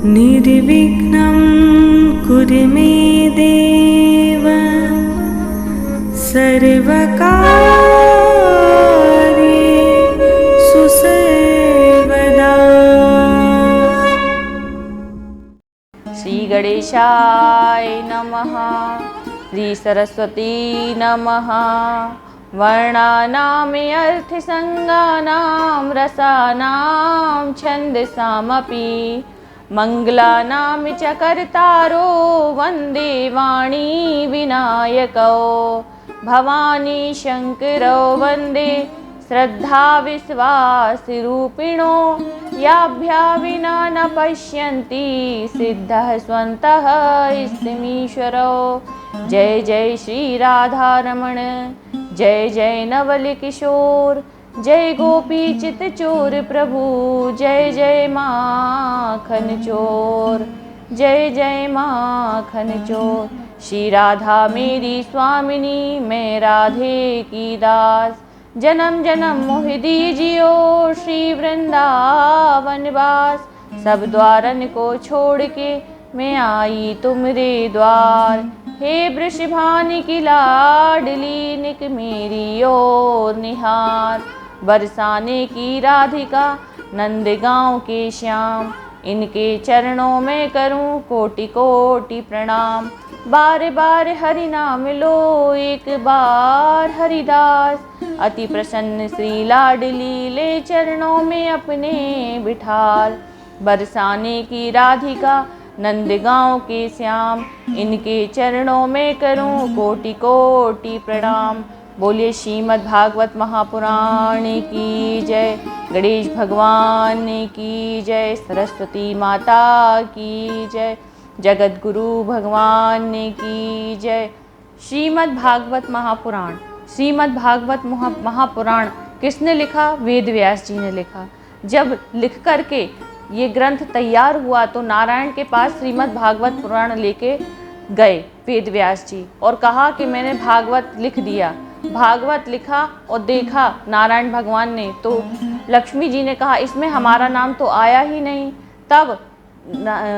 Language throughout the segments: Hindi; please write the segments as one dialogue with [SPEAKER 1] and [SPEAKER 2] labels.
[SPEAKER 1] निर्विघ्नं कुरु मे देव सर्वकार्येषु सर्वदा।
[SPEAKER 2] श्री गणेशाय नमः। श्री सरस्वती नमः। वर्णानां अर्थसंज्ञानां रसानां छन्दसामपि मंगलानां च कर्तारो वन्दे वाणी विनायकौ भवानी शंकरौ वन्दे श्रद्धा विश्वासरूपिणो याभ्या विना न पश्यन्ति सिद्धः स्वन्तः इष्टमीश्वरो। जय जय श्री राधारमण, जय जय नवल किशोर, जय गोपी चित चोर प्रभु, जय जय माखन चोर, जय जय माखन चोर। श्री राधा मेरी स्वामिनी, मैं राधे की दास, जन्म जन्म मोहि दीजियो श्री वृंदावन वास। सब द्वारन को छोड़ के मैं आई तुमरे द्वार, हे वृषभानि की लाडली निक मेरी ओर निहार। बरसाने की राधिका नंदगांव के श्याम, इनके चरणों में करूं कोटि कोटि प्रणाम। बार बार हरि नाम लो एक बार हरिदास, अति प्रसन्न श्री लाडली ले चरणों में अपने बिठार। बरसाने की राधिका नंदगांव के श्याम, इनके चरणों में करूं कोटि कोटि प्रणाम। बोलिए श्रीमद् भागवत महापुराण की जय, गणेश भगवान की जय, सरस्वती माता की जय, जगत गुरु भगवान की जय। श्रीमद् भागवत महापुराण। श्रीमद् भागवत महापुराण किसने लिखा? वेद व्यास जी ने लिखा। जब लिख करके ये ग्रंथ तैयार हुआ तो नारायण के पास श्रीमद् भागवत पुराण लेके गए वेद व्यास जी और कहा कि मैंने भागवत लिख दिया। भागवत लिखा और देखा नारायण भगवान ने, तो लक्ष्मी जी ने कहा इसमें हमारा नाम तो आया ही नहीं। तब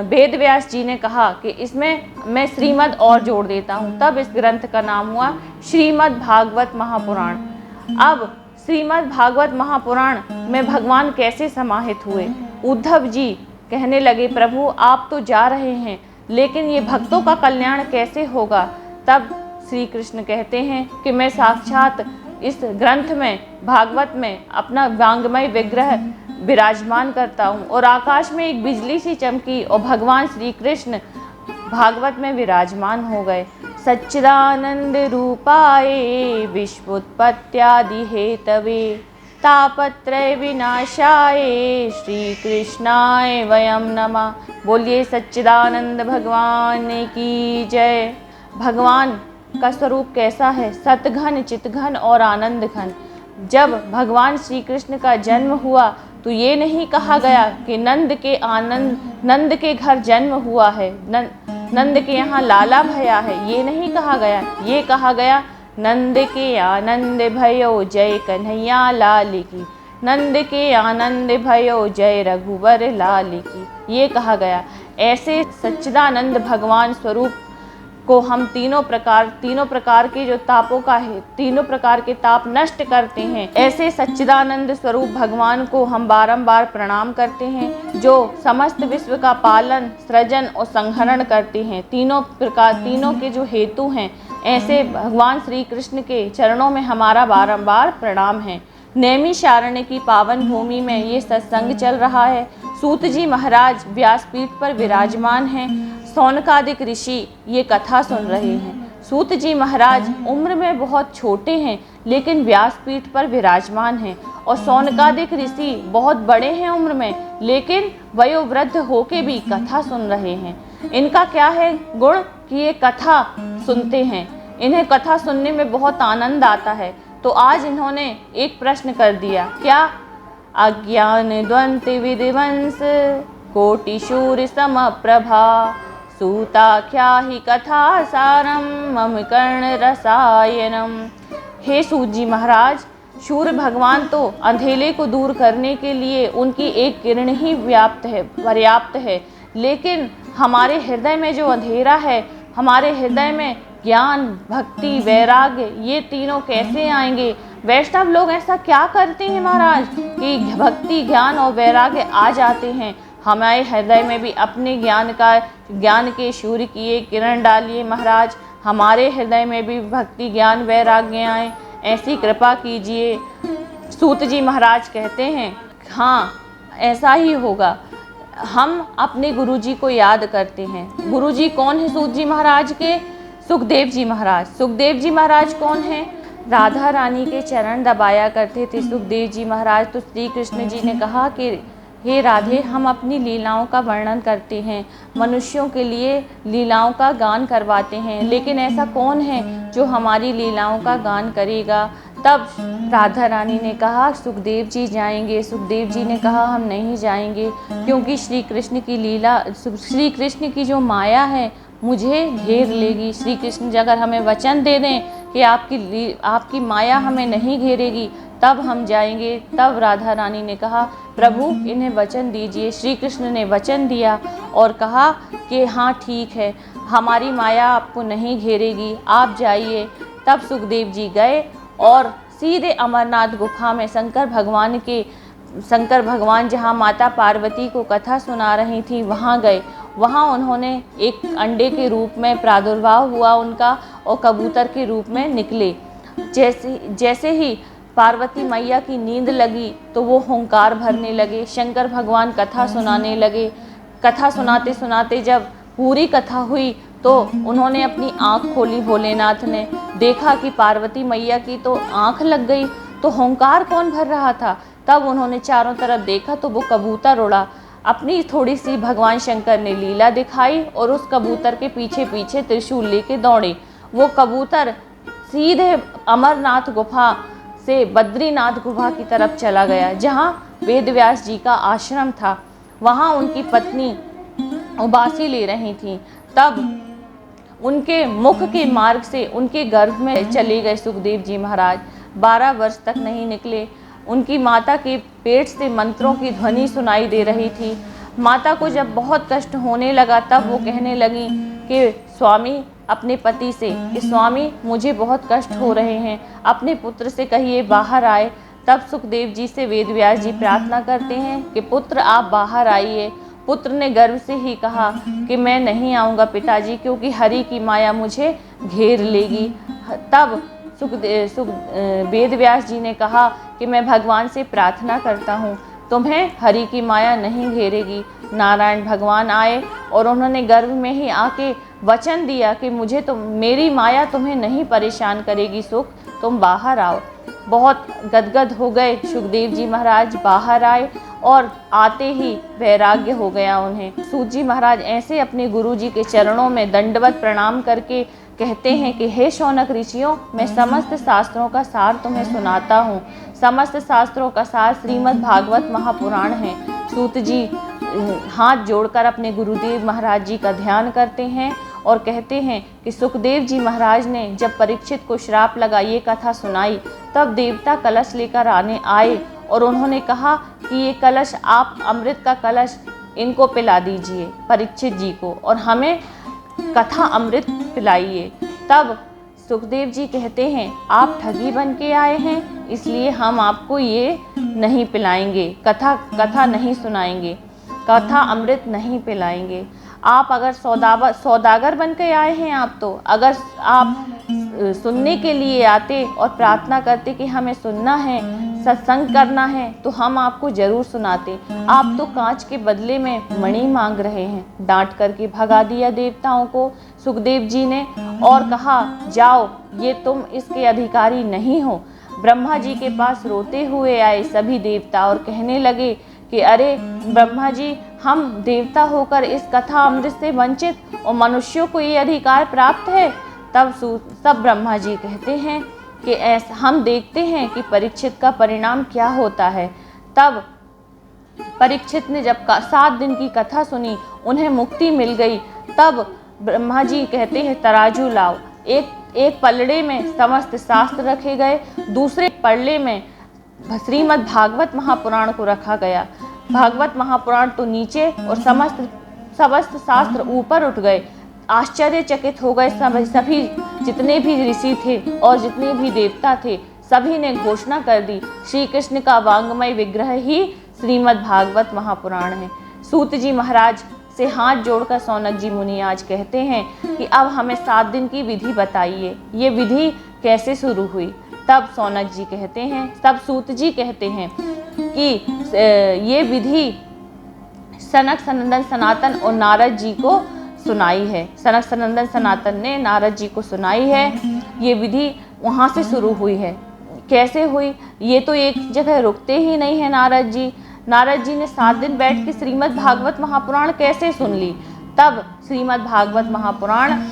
[SPEAKER 2] वेद व्यास जी ने कहा कि इसमें मैं श्रीमद् और जोड़ देता हूँ। तब इस ग्रंथ का नाम हुआ श्रीमद् भागवत महापुराण। अब श्रीमद् भागवत महापुराण में भगवान कैसे समाहित हुए? उद्धव जी कहने लगे प्रभु आप तो जा रहे हैं लेकिन ये भक्तों का कल्याण कैसे होगा? तब श्री कृष्ण कहते हैं कि मैं साक्षात इस ग्रंथ में भागवत में अपना वांगमय विग्रह विराजमान करता हूँ। और आकाश में एक बिजली सी चमकी और भगवान श्री कृष्ण भागवत में विराजमान हो गए। सच्चिदानंद रूपाय विश्वोत्पत्त्यादि हेतवे तापत्रय विनाशाय श्री कृष्णाय वयम नमः। बोलिए सच्चिदानंद भगवान की जय। भगवान का स्वरूप कैसा है? सतघन, चितघन और आनंद घन। जब भगवान श्री कृष्ण का जन्म हुआ तो ये नहीं कहा गया कि नंद के घर जन्म हुआ है, नंद के यहाँ लाला भया है, ये नहीं कहा गया। ये कहा गया नंद के आनंद भयो जय कन्हैया लाल की, नंद के आनंद भयो जय रघुवर लाल की, ये कहा गया। ऐसे सच्चिदानंद भगवान स्वरूप को हम तीनों प्रकार के जो तापों का है, तीनों प्रकार के ताप नष्ट करते हैं। ऐसे सच्चिदानंद स्वरूप भगवान को हम बारंबार प्रणाम करते हैं, जो समस्त विश्व का पालन, सृजन और संहरण करते हैं। तीनों के जो हेतु हैं, ऐसे भगवान श्री कृष्ण के चरणों में हमारा बारंबार प्रणाम है। नैमिषारण्य की पावन भूमि में ये सत्संग चल रहा है। सूत जी महाराज व्यासपीठ पर विराजमान हैं। सौनकादिक ऋषि ये कथा सुन रहे हैं। सूत जी महाराज उम्र में बहुत छोटे हैं लेकिन व्यासपीठ पर विराजमान हैं, और सौनकादिक ऋषि बहुत बड़े हैं उम्र में लेकिन वयोवृद्ध होके भी कथा सुन रहे हैं। इनका क्या है गुण कि ये कथा सुनते हैं, इन्हें कथा सुनने में बहुत आनंद आता है। तो आज इन्होंने एक प्रश्न कर दिया, क्या? अज्ञान द्वंद विधिवंश कोटि शूर सम प्रभा सूताख्या ही कथा सारम मम कर्ण रसायनम। हे सूत जी महाराज, शूर भगवान तो अंधेले को दूर करने के लिए उनकी एक किरण ही पर्याप्त है, लेकिन हमारे हृदय में जो अंधेरा है, हमारे हृदय में ज्ञान, भक्ति, वैराग्य, ये तीनों कैसे आएंगे? वैष्णव लोग ऐसा क्या करते हैं महाराज कि भक्ति, ज्ञान और वैराग्य आ जाते हैं। हमारे हृदय में भी अपने ज्ञान के सूर्य की एक किरण डालिए महाराज, हमारे हृदय में भी भक्ति, ज्ञान, वैराग्य आए, ऐसी कृपा कीजिए। सूत जी महाराज कहते हैं हाँ ऐसा ही होगा। हम अपने गुरुजी को याद करते हैं। गुरुजी कौन है सूत जी महाराज के? सुखदेव जी महाराज। सुखदेव जी महाराज कौन है? राधा रानी के चरण दबाया करते थे सुखदेव जी महाराज। तो श्री कृष्ण जी ने कहा कि हे राधे, हम अपनी लीलाओं का वर्णन करते हैं, मनुष्यों के लिए लीलाओं का गान करवाते हैं, लेकिन ऐसा कौन है जो हमारी लीलाओं का गान करेगा? तब राधा रानी ने कहा सुखदेव जी जाएंगे। सुखदेव जी ने कहा हम नहीं जाएंगे, क्योंकि श्री कृष्ण की लीला, श्री कृष्ण की जो माया है मुझे घेर लेगी। श्री कृष्ण जी अगर हमें वचन दे दें कि आपकी माया हमें नहीं घेरेगी, तब हम जाएंगे। तब राधा रानी ने कहा प्रभु इन्हें वचन दीजिए। श्री कृष्ण ने वचन दिया और कहा कि हाँ ठीक है, हमारी माया आपको नहीं घेरेगी, आप जाइए। तब सुखदेव जी गए और सीधे अमरनाथ गुफा में शंकर भगवान जहाँ माता पार्वती को कथा सुना रही थी वहाँ गए। वहाँ उन्होंने एक अंडे के रूप में प्रादुर्भाव हुआ उनका और कबूतर के रूप में निकले। जैसे ही पार्वती मैया की नींद लगी तो वो हुंकार भरने लगे, शंकर भगवान कथा सुनाने लगे। कथा सुनाते सुनाते जब पूरी कथा हुई तो उन्होंने अपनी आँख खोली, भोलेनाथ ने देखा कि पार्वती मैया की तो आँख लग गई, तो हुंकार कौन भर रहा था? तब उन्होंने चारों तरफ देखा तो वो कबूतर उड़ा। अपनी थोड़ी सी भगवान शंकर ने लीला दिखाई और उस कबूतर के पीछे पीछे त्रिशूल लेके दौड़े। वो कबूतर सीधे अमरनाथ गुफा से बद्रीनाथ गुफा की तरफ चला गया, जहाँ वेदव्यास जी का आश्रम था। वहाँ उनकी पत्नी उबासी ले रही थी। तब उनके मुख के मार्ग से उनके गर्भ में चले गए सुखदेव जी महाराज। 12 वर्ष तक नहीं निकले। उनकी माता के पेट से मंत्रों की ध्वनि सुनाई दे रही थी। माता को जब बहुत कष्ट होने लगा तब वो कहने लगी कि स्वामी, अपने पति से कि स्वामी मुझे बहुत कष्ट हो रहे हैं, अपने पुत्र से कहिए बाहर आए। तब सुखदेव जी से वेदव्यास जी प्रार्थना करते हैं कि पुत्र आप बाहर आइए। पुत्र ने गर्व से ही कहा कि मैं नहीं आऊँगा पिताजी, क्योंकि हरि की माया मुझे घेर लेगी। तब वेदव्यास जी ने कहा कि मैं भगवान से प्रार्थना करता हूँ, तुम्हें हरि की माया नहीं घेरेगी। नारायण भगवान आए और उन्होंने गर्भ में ही आके वचन दिया कि मेरी माया तुम्हें नहीं परेशान करेगी, सुख तुम बाहर आओ। बहुत गदगद हो गए सुखदेव जी महाराज, बाहर आए और आते ही वैराग्य हो गया उन्हें। सूत जी महाराज ऐसे अपने गुरु जी के चरणों में दंडवत प्रणाम करके कहते हैं कि हे शौनक ऋषियों, मैं समस्त शास्त्रों का सार तुम्हें सुनाता हूँ। समस्त शास्त्रों का सार श्रीमद् भागवत महापुराण है। सूत जी हाथ जोड़कर अपने गुरुदेव महाराज जी का ध्यान करते हैं और कहते हैं कि सुखदेव जी महाराज ने जब परीक्षित को श्राप लगा ये कथा सुनाई, तब देवता कलश लेकर आए और उन्होंने कहा कि ये कलश, आप अमृत का कलश इनको पिला दीजिए परीक्षित जी को, और हमें कथा अमृत पिलाइए। तब सुखदेव जी कहते हैं आप ठगी बन के आए हैं, इसलिए हम आपको ये नहीं पिलाएंगे, कथा नहीं सुनाएंगे, कथा अमृत नहीं पिलाएंगे। आप अगर सौदागर बन के आए हैं, आप तो अगर आप सुनने के लिए आते और प्रार्थना करते कि हमें सुनना है, सत्संग करना है, तो हम आपको जरूर सुनाते। आप तो कांच के बदले में मणि मांग रहे हैं। डांट करके भगा दिया देवताओं को सुखदेव जी ने और कहा जाओ, ये तुम इसके अधिकारी नहीं हो। ब्रह्मा जी के पास रोते हुए आए सभी देवता और कहने लगे कि अरे ब्रह्मा जी, हम देवता होकर इस कथा अमृत से वंचित और मनुष्यों को ये अधिकार प्राप्त है। तब ब्रह्मा जी कहते हैं कि ऐसा हम देखते हैं कि परीक्षित का परिणाम क्या होता है। तब परीक्षित ने जब 7 दिन की कथा सुनी, उन्हें मुक्ति मिल गई। तब ब्रह्मा जी कहते हैं तराजू लाओ। एक पलड़े में समस्त शास्त्र रखे गए, दूसरे पलड़े में श्रीमद् भागवत महापुराण को रखा गया। भागवत महापुराण तो नीचे और समस्त शास्त्र ऊपर उठ गए, आश्चर्यचकित हो गए। सभी जितने भी ऋषि थे और जितने भी देवता थे, सभी ने घोषणा कर दी श्री कृष्ण का वांग्मय विग्रह ही श्रीमद् भागवत महापुराण है। सूत जी महाराज से हाथ जोड़कर सौनक जी मुनि आज कहते हैं कि अब हमें 7 दिन की विधि बताइए, ये विधि कैसे शुरू हुई। तब सौनक जी कहते हैं, तब सूत जी कहते हैं कि ये विधि सनक सनंदन सनातन और नारद जी को सुनाई है। सनक सनंदन सनातन ने नारद जी को सुनाई है। ये विधि वहाँ से शुरू हुई है। कैसे हुई? ये तो एक जगह रुकते ही नहीं है नारद जी। नारद जी ने 7 दिन बैठ के श्रीमद् भागवत महापुराण कैसे सुन ली। तब श्रीमद् भागवत महापुराण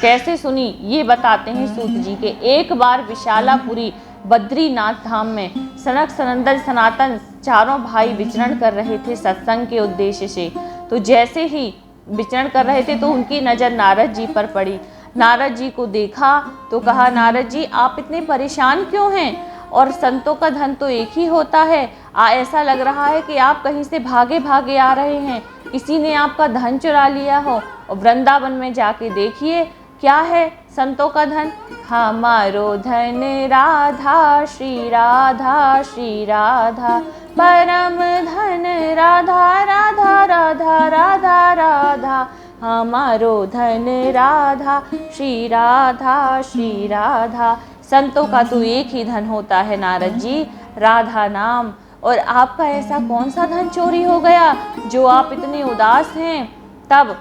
[SPEAKER 2] कैसे सुनी ये बताते हैं सूत जी के। एक बार विशालापुरी बद्रीनाथ धाम में सनक सनंदन सनातन चारों भाई विचरण कर रहे थे सत्संग के उद्देश्य से। तो जैसे ही विचरण कर रहे थे तो उनकी नज़र नारद जी पर पड़ी। नारद जी को देखा तो कहा, नारद जी आप इतने परेशान क्यों हैं? और संतों का धन तो एक ही होता है, ऐसा लग रहा है कि आप कहीं से भागे भागे आ रहे हैं, किसी ने आपका धन चुरा लिया हो। और वृंदावन में जाके देखिए क्या है संतों का धन। हमारो धन राधा श्री राधा श्री राधा, परम धन राधा राधा राधा राधा राधा, हमारो धन राधा श्री राधा श्री राधा। संतों का तो एक ही धन होता है नारद जी, राधा नाम। और आपका ऐसा कौन सा धन चोरी हो गया जो आप इतने उदास हैं? तब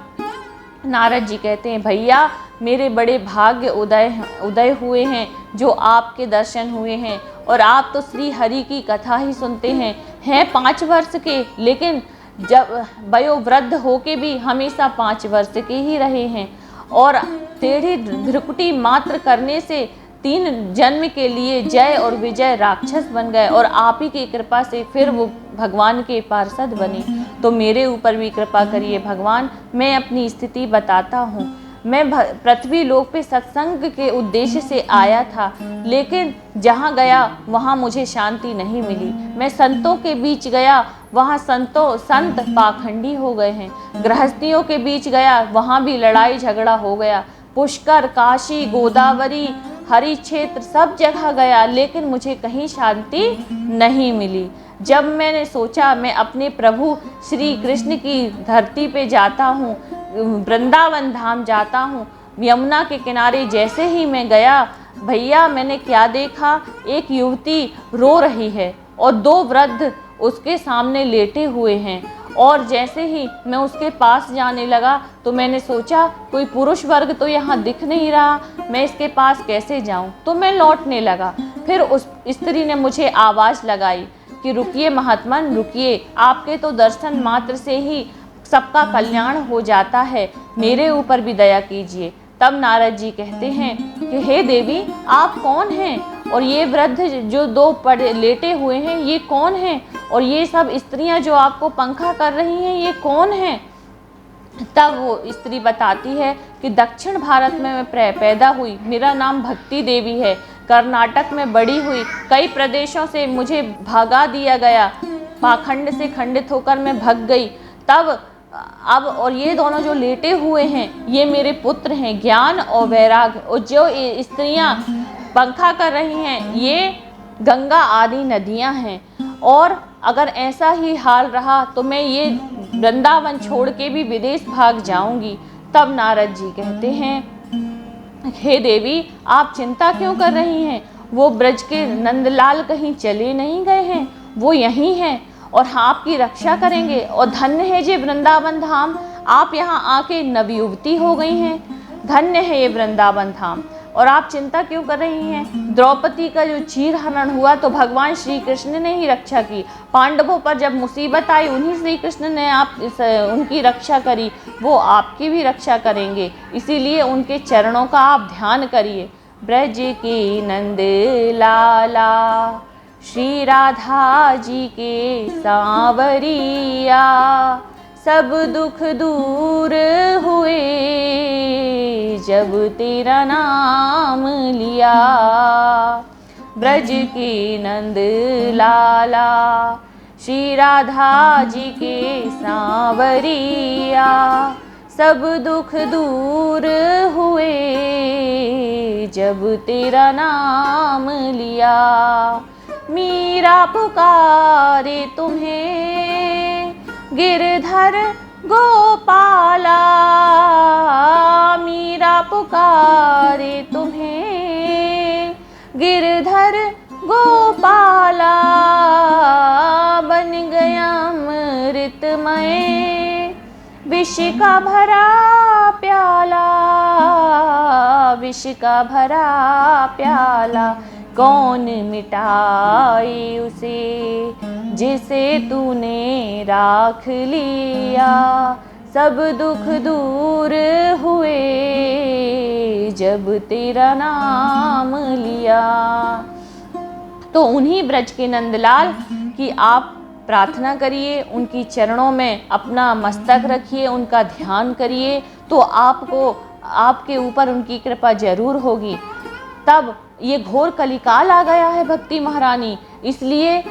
[SPEAKER 2] नारद जी कहते हैं, भैया मेरे बड़े भाग्य उदय हुए हैं जो आपके दर्शन हुए हैं। और आप तो श्री हरि की कथा ही सुनते हैं 5 वर्ष के, लेकिन जब वयोवृद्ध होके भी हमेशा 5 वर्ष के ही रहे हैं। और टेढ़ी ध्रुकुटी मात्र करने से 3 जन्म के लिए जय और विजय राक्षस बन गए और आप ही की कृपा से फिर वो भगवान के पार्षद बने। तो मेरे ऊपर भी कृपा करिए भगवान। मैं अपनी स्थिति बताता हूँ। मैं पृथ्वी लोक पे सत्संग के उद्देश्य से आया था, लेकिन जहाँ गया वहाँ मुझे शांति नहीं मिली। मैं संतों के बीच गया, वहाँ संत पाखंडी हो गए हैं। गृहस्थियों के बीच गया, वहाँ भी लड़ाई झगड़ा हो गया। पुष्कर, काशी, गोदावरी, हरि क्षेत्र सब जगह गया, लेकिन मुझे कहीं शांति नहीं मिली। जब मैंने सोचा मैं अपने प्रभु श्री कृष्ण की धरती पे जाता हूँ, वृंदावन धाम जाता हूँ, यमुना के किनारे जैसे ही मैं गया, भैया मैंने क्या देखा, एक युवती रो रही है और 2 वृद्ध उसके सामने लेटे हुए हैं। और जैसे ही मैं उसके पास जाने लगा तो मैंने सोचा कोई पुरुष वर्ग तो यहाँ दिख नहीं रहा, मैं इसके पास कैसे जाऊँ। तो मैं लौटने लगा। फिर उस स्त्री ने मुझे आवाज़ लगाई कि रुकिए महात्मन रुकिए, आपके तो दर्शन मात्र से ही सबका कल्याण हो जाता है, मेरे ऊपर भी दया कीजिए। तब नारद जी कहते हैं कि हे देवी आप कौन हैं, और ये वृद्ध जो 2 पड़े लेटे हुए हैं ये कौन हैं, और ये सब स्त्रियां जो आपको पंखा कर रही हैं ये कौन हैं। तब वो स्त्री बताती है कि दक्षिण भारत में मैं पैदा हुई, मेरा नाम भक्ति देवी है, कर्नाटक में बड़ी हुई, कई प्रदेशों से मुझे भगा दिया गया, पाखंड से खंडित होकर मैं भग गई। तब अब और ये दोनों जो लेटे हुए हैं ये मेरे पुत्र हैं ज्ञान और वैराग्य, और जो स्त्रियां पंखा कर रही हैं ये गंगा आदि नदियां हैं। और अगर ऐसा ही हाल रहा तो मैं ये वृंदावन छोड़ के भी विदेश भाग जाऊंगी। तब नारद जी कहते हैं हे देवी आप चिंता क्यों कर रही हैं, वो ब्रज के नंदलाल कहीं चले नहीं गए हैं, वो यहीं हैं और आपकी रक्षा करेंगे। और धन्य है ये वृंदावन धाम, आप यहाँ आके नवयुवती हो गई हैं, धन्य है ये वृंदावन धाम। और आप चिंता क्यों कर रही हैं? द्रौपदी का जो चीर हरण हुआ तो भगवान श्री कृष्ण ने ही रक्षा की। पांडवों पर जब मुसीबत आई उन्हीं श्री कृष्ण ने उनकी रक्षा करी, वो आपकी भी रक्षा करेंगे, इसीलिए उनके चरणों का आप ध्यान करिए। ब्रज की नंद लाला श्री राधा जी के सांवरिया, सब दुख दूर हुए जब तेरा नाम लिया। ब्रज की नंद लाला श्री राधा जी के सांवरिया। सब दुख दूर हुए जब तेरा नाम लिया। मीरा पुकारे तुम्हें गिरधर गोपाला। मीरा पुकारे तुम्हें गिरधर गोपाला। बन गया अमृतमय विष का भरा प्याला। विष का भरा प्याला कौन मिटाए उसे जिसे तूने राख लिया। सब दुख दूर हुए जब तेरा नाम लिया। तो उन्हीं ब्रज के नंदलाल की आप प्रार्थना करिए, उनकी चरणों में अपना मस्तक रखिए, उनका ध्यान करिए, तो आपको आपके ऊपर उनकी कृपा जरूर होगी। तब ये घोर कलिकाल आ गया है भक्ति महारानी, इसीलिए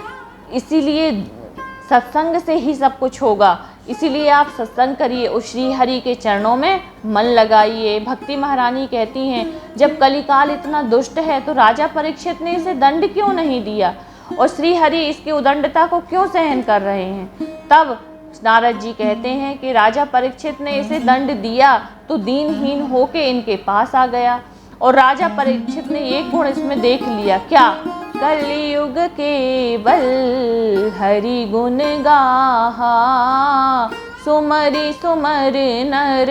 [SPEAKER 2] सत्संग से ही सब कुछ होगा। इसीलिए आप सत्संग करिए, उस श्री हरि के चरणों में मन लगाइए। भक्ति महारानी कहती हैं, जब कलिकाल इतना दुष्ट है तो राजा परीक्षित ने इसे दंड क्यों नहीं दिया और श्री हरि इसकी उदंडता को क्यों सहन कर रहे हैं। तब नारद जी कहते हैं कि राजा परीक्षित ने इसे दंड दिया तो दीनहीन होके इनके पास आ गया और राजा परीक्षित ने एक गुण इसमें देख लिया। क्या? कलयुग केवल हरि गुण गाहा। सुमरि सुमर नर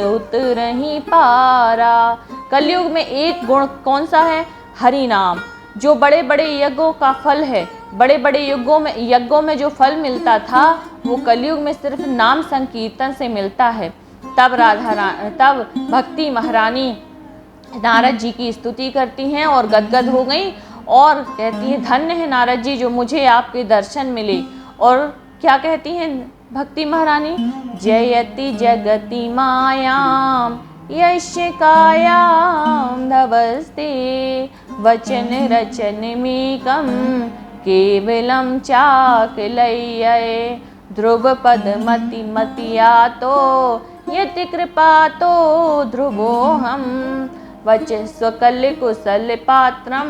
[SPEAKER 2] उतरहि पारा। कलयुग में एक गुण कौन सा है? हरि नाम। जो बड़े बड़े यज्ञों का फल है, बड़े बड़े यज्ञों में जो फल मिलता था वो कलयुग में सिर्फ नाम संकीर्तन से मिलता है। तब भक्ति महारानी नारद जी की स्तुति करती हैं और गदगद हो गई और कहती हैं, धन्य है नारद जी जो मुझे आपके दर्शन मिले। और क्या कहती हैं भक्ति महारानी? जयति जगति मायाम यस्य कायाम धवस्ते वचन रचन मेकम केवलम चाकलय्ये। ध्रुव पद मति मतिया तो यति कृपा तो ध्रुवो हम। वच स्वकल कुशल पात्रम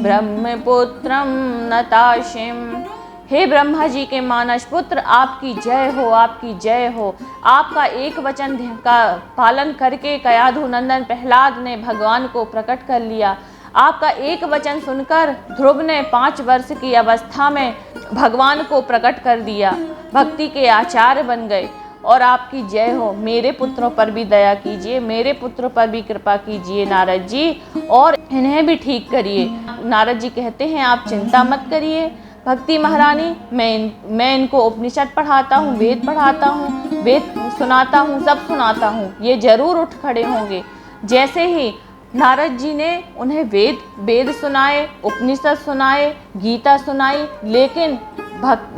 [SPEAKER 2] ब्रह्मपुत्रम नताशिम। हे ब्रह्मा जी के मानस पुत्र, आपकी जय हो, आपकी जय हो। आपका एक वचन का पालन करके कयाधु नंदन प्रहलाद ने भगवान को प्रकट कर लिया। आपका एक वचन सुनकर ध्रुव ने 5 वर्ष की अवस्था में भगवान को प्रकट कर दिया, भक्ति के आचार्य बन गए। और आपकी जय हो। मेरे पुत्रों पर भी दया कीजिए, मेरे पुत्रों पर भी कृपा कीजिए नारद जी, और इन्हें भी ठीक करिए। नारद जी कहते हैं, आप चिंता मत करिए भक्ति महारानी, मैं इनको उपनिषद पढ़ाता हूँ, वेद पढ़ाता हूँ, वेद सुनाता हूँ, सब सुनाता हूँ, ये जरूर उठ खड़े होंगे। जैसे ही नारद जी ने उन्हें वेद सुनाए, उपनिषद सुनाए, गीता सुनाई, लेकिन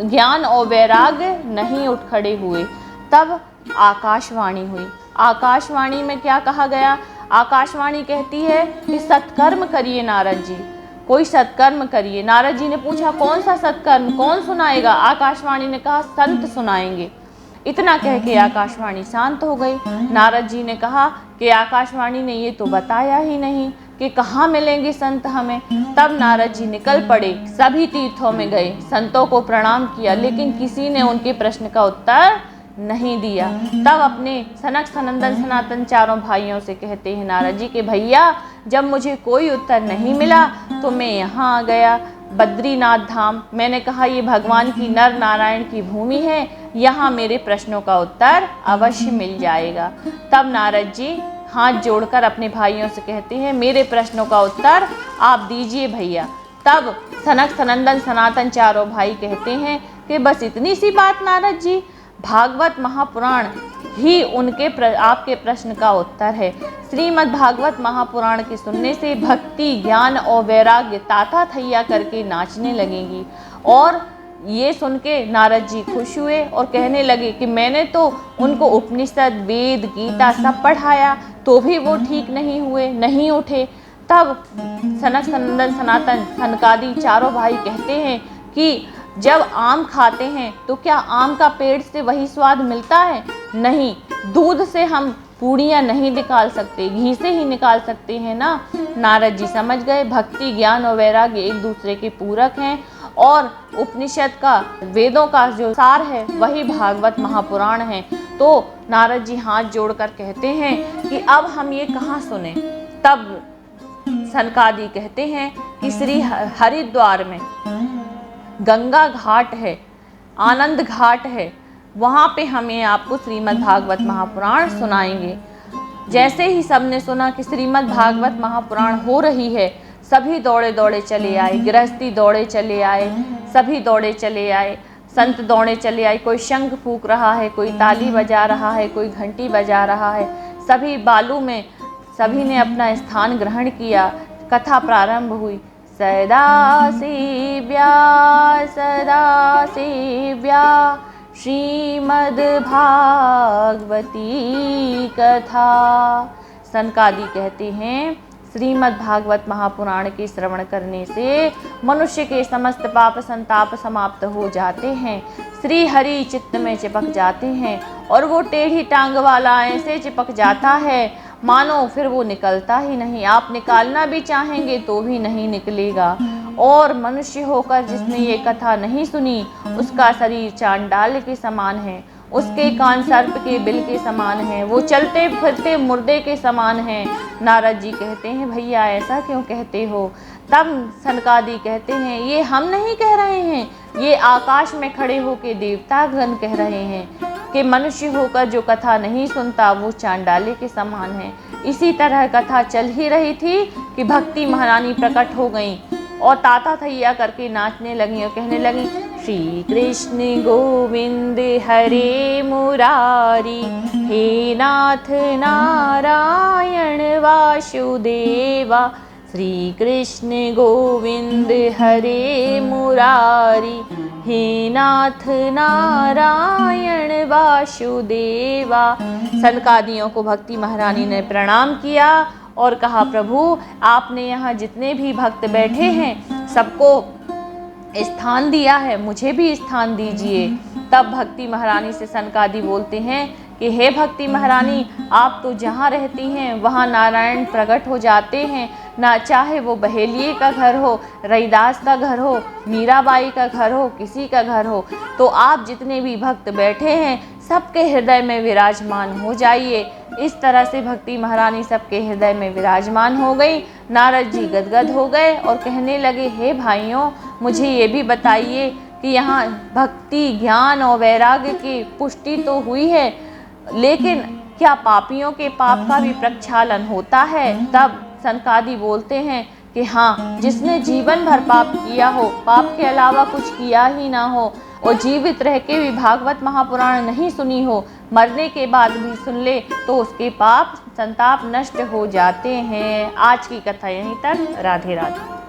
[SPEAKER 2] ज्ञान और वैराग्य नहीं उठ खड़े हुए। तब आकाशवाणी हुई। आकाशवाणी में क्या कहा गया? आकाशवाणी कहती है कि सत्कर्म करिए नारद जी, कोई सत्कर्म करिए। नारद जी ने पूछा, कौन सा सत्कर्म, कौन सुनाएगा? आकाशवाणी ने कहा, संत सुनाएंगे। इतना कह के आकाशवाणी शांत हो गई। नारद जी ने कहा कि आकाशवाणी ने ये तो बताया ही नहीं कि कहाँ मिलेंगे संत हमें। तब नारद जी निकल पड़े, सभी तीर्थों में गए, संतों को प्रणाम किया, लेकिन किसी ने उनके प्रश्न का उत्तर नहीं दिया। तब अपने सनक सनंदन सनातन चारों भाइयों से कहते हैं नारद जी के, भैया जब मुझे कोई उत्तर नहीं मिला तो मैं यहाँ आ गया बद्रीनाथ धाम। मैंने कहा ये भगवान की नर नारायण की भूमि है, यहाँ मेरे प्रश्नों का उत्तर अवश्य मिल जाएगा। तब नारद जी हाथ जोड़कर अपने भाइयों से कहते हैं, मेरे प्रश्नों का उत्तर आप दीजिए भैया। तब सनक सनंदन सनातन चारों भाई कहते हैं कि बस इतनी सी बात नारद जी, भागवत महापुराण ही आपके प्रश्न का उत्तर है। श्रीमद् भागवत महापुराण के सुनने से भक्ति, ज्ञान और वैराग्य ताता थैया करके नाचने लगेंगी। और ये सुन के नारद जी खुश हुए और कहने लगे कि मैंने तो उनको उपनिषद, वेद, गीता सब पढ़ाया तो भी वो ठीक नहीं हुए, नहीं उठे। तब सनक सनंदन सनातन सनकादि चारों भाई कहते हैं कि जब आम खाते हैं तो क्या आम का पेड़ से वही स्वाद मिलता है? नहीं। दूध से हम पूड़ियाँ नहीं निकाल सकते, घी से ही निकाल सकते हैं ना। नारद जी समझ गए भक्ति, ज्ञान और वैराग्य एक दूसरे के पूरक हैं और उपनिषद का, वेदों का जो सार है वही भागवत महापुराण है। तो नारद जी हाथ जोड़कर कहते हैं कि अब हम ये कहाँ सुने। तब सनकादि कहते हैं कि श्री हरिद्वार में गंगा घाट है, आनंद घाट है, वहाँ पे हमें आपको श्रीमद् भागवत महापुराण सुनाएंगे। जैसे ही सबने सुना कि श्रीमद् भागवत महापुराण हो रही है, सभी दौड़े दौड़े चले आए, गृहस्थी दौड़े चले आए, सभी दौड़े चले आए, संत दौड़े चले आए। कोई शंख फूंक रहा है, कोई ताली बजा रहा है, कोई घंटी बजा रहा है। सभी बालू में सभी ने अपना स्थान ग्रहण किया। कथा प्रारंभ हुई। सदा सेव्या श्रीमद् भागवती कथा। सनकादि कहते हैं श्रीमद् भागवत महापुराण के श्रवण करने से मनुष्य के समस्त पाप संताप समाप्त हो जाते हैं। श्री हरि चित्त में चिपक जाते हैं और वो टेढ़ी टांग वाला ऐसे चिपक जाता है मानो फिर वो निकलता ही नहीं। आप निकालना भी चाहेंगे तो भी नहीं निकलेगा। और मनुष्य होकर जिसने ये कथा नहीं सुनी, उसका शरीर चांडाल के समान है, उसके कान सर्प के बिल के समान है, वो चलते फिरते मुर्दे के समान है। नारद जी कहते हैं भैया ऐसा क्यों कहते हो? तब सनकादि कहते हैं ये हम नहीं कह रहे हैं, ये आकाश में खड़े होके देवतागण कह रहे हैं कि मनुष्य होकर जो कथा नहीं सुनता वो चांडाले के समान है। इसी तरह कथा चल ही रही थी कि भक्ति महारानी प्रकट हो गई और ताता थैया करके नाचने लगी और कहने लगी श्री कृष्ण गोविंद हरे मुरारी, हे नाथ नारायण वासुदेवा। श्री कृष्ण गोविंद हरे मुरारी, हे नाथ नारायण वासुदेवा। सनकादियों को भक्ति महारानी ने प्रणाम किया और कहा प्रभु आपने यहाँ जितने भी भक्त बैठे हैं सबको स्थान दिया है, मुझे भी स्थान दीजिए। तब भक्ति महारानी से सनकादि बोलते हैं कि हे भक्ति महारानी, आप तो जहाँ रहती हैं वहाँ नारायण प्रकट हो जाते हैं, ना चाहे वो बहेलिए का घर हो, रैदास का घर हो, मीराबाई का घर हो, किसी का घर हो, तो आप जितने भी भक्त बैठे हैं सबके हृदय में विराजमान हो जाइए। इस तरह से भक्ति महारानी सबके हृदय में विराजमान हो गई। नारद जी गदगद हो गए और कहने लगे हे भाइयों, मुझे ये भी बताइए कि यहाँ भक्ति ज्ञान और वैराग्य की पुष्टि तो हुई है, लेकिन क्या पापियों के पाप का भी प्रक्षालन होता है? तब सनकादि बोलते हैं कि हाँ, जिसने जीवन भर पाप किया हो, पाप के अलावा कुछ किया ही ना हो और जीवित रह के भी भागवत महापुराण नहीं सुनी हो, मरने के बाद भी सुन ले तो उसके पाप संताप नष्ट हो जाते हैं। आज की कथा यहीं तक। राधे राधे।